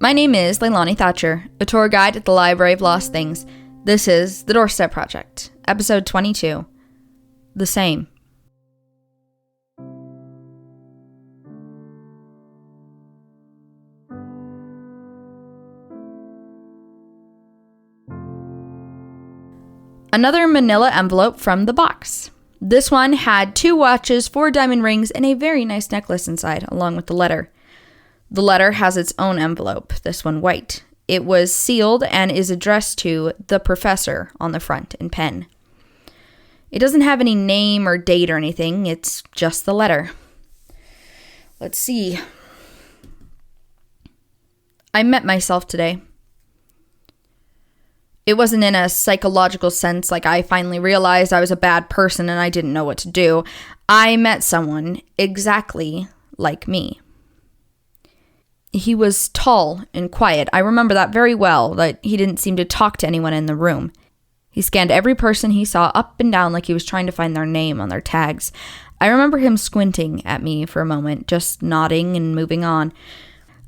My name is Leilani Thatcher, a tour guide at the Library of Lost Things. This is The Doorstep Project, episode 22, The Same. Another manila envelope from the box. This one had 2 watches, 4 diamond rings, and a very nice necklace inside, along with the letter. The letter has its own envelope, this one white. It was sealed and is addressed to the professor on the front in pen. It doesn't have any name or date or anything, it's just the letter. Let's see. I met myself today. It wasn't in a psychological sense, like I finally realized I was a bad person and I didn't know what to do. I met someone exactly like me. He was tall and quiet. I remember that very well, that he didn't seem to talk to anyone in the room. He scanned every person he saw up and down like he was trying to find their name on their tags. I remember him squinting at me for a moment, just nodding and moving on.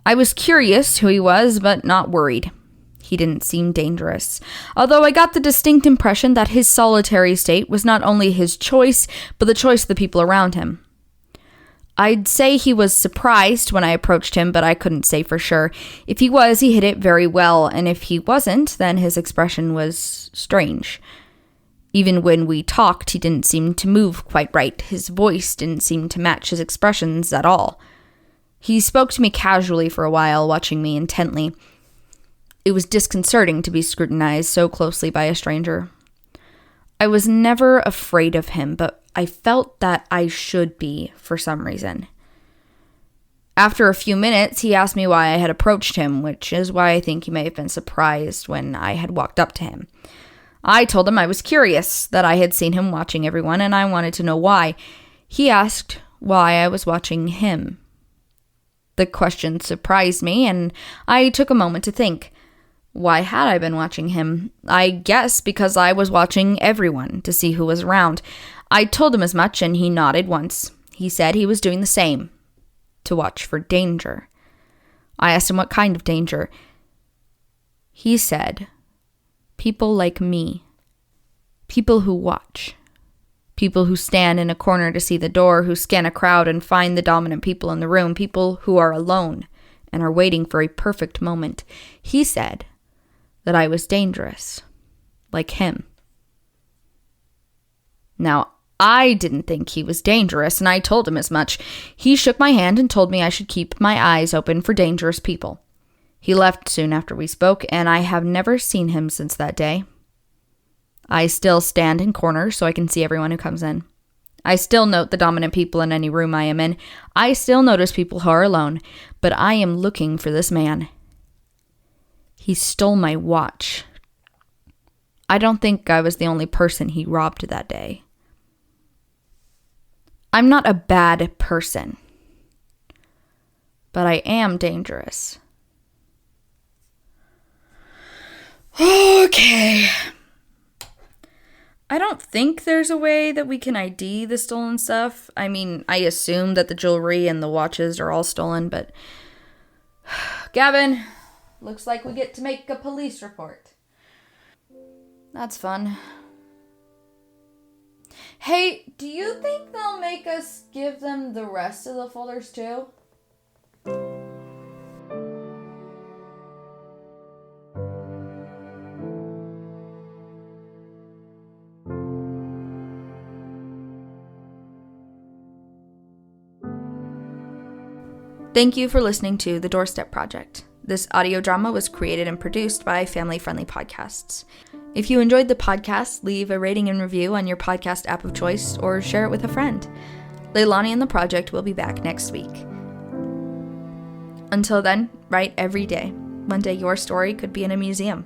I was curious who he was, but not worried. He didn't seem dangerous, although I got the distinct impression that his solitary state was not only his choice, but the choice of the people around him. I'd say he was surprised when I approached him, but I couldn't say for sure. If he was, he hid it very well, and if he wasn't, then his expression was strange. Even when we talked, he didn't seem to move quite right. His voice didn't seem to match his expressions at all. He spoke to me casually for a while, watching me intently. It was disconcerting to be scrutinized so closely by a stranger. I was never afraid of him, but I felt that I should be for some reason. After a few minutes, he asked me why I had approached him, which is why I think he may have been surprised when I had walked up to him. I told him I was curious, that I had seen him watching everyone, and I wanted to know why. He asked why I was watching him. The question surprised me, and I took a moment to think. Why had I been watching him? I guess because I was watching everyone to see who was around. I told him as much, and he nodded once. He said he was doing the same, to watch for danger. I asked him what kind of danger. He said, people like me. People who watch. People who stand in a corner to see the door, who scan a crowd and find the dominant people in the room. People who are alone and are waiting for a perfect moment. He said that I was dangerous, like him. Now, I didn't think he was dangerous, and I told him as much. He shook my hand and told me I should keep my eyes open for dangerous people. He left soon after we spoke, and I have never seen him since that day. I still stand in corners so I can see everyone who comes in. I still note the dominant people in any room I am in. I still notice people who are alone, but I am looking for this man. He stole my watch. I don't think I was the only person he robbed that day. I'm not a bad person, but I am dangerous. Okay. I don't think there's a way that we can ID the stolen stuff. I mean, I assume that the jewelry and the watches are all stolen, but... Gavin, looks like we get to make a police report. That's fun. Hey, do you think they'll make us give them the rest of the folders too? Thank you for listening to The Doorstep Project. This audio drama was created and produced by Family Friendly Podcasts. If you enjoyed the podcast, leave a rating and review on your podcast app of choice or share it with a friend. Leilani and the project will be back next week. Until then, write every day. One day your story could be in a museum.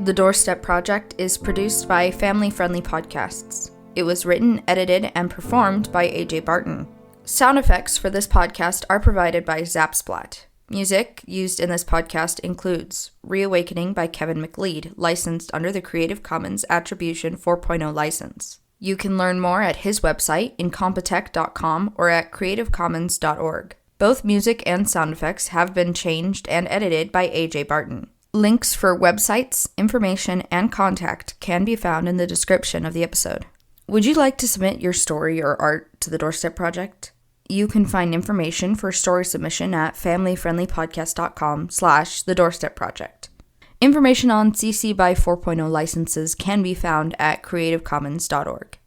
The Doorstep Project is produced by Family Friendly Podcasts. It was written, edited, and performed by AJ Barton. Sound effects for this podcast are provided by Zapsplat. Music used in this podcast includes Reawakening by Kevin McLeod, licensed under the Creative Commons Attribution 4.0 license. You can learn more at his website, incompetech.com, or at creativecommons.org. Both music and sound effects have been changed and edited by AJ Barton. Links for websites, information, and contact can be found in the description of the episode. Would you like to submit your story or art to the Doorstep Project? You can find information for story submission at familyfriendlypodcast.com/The Doorstep Project. Information on CC by 4.0 licenses can be found at creativecommons.org.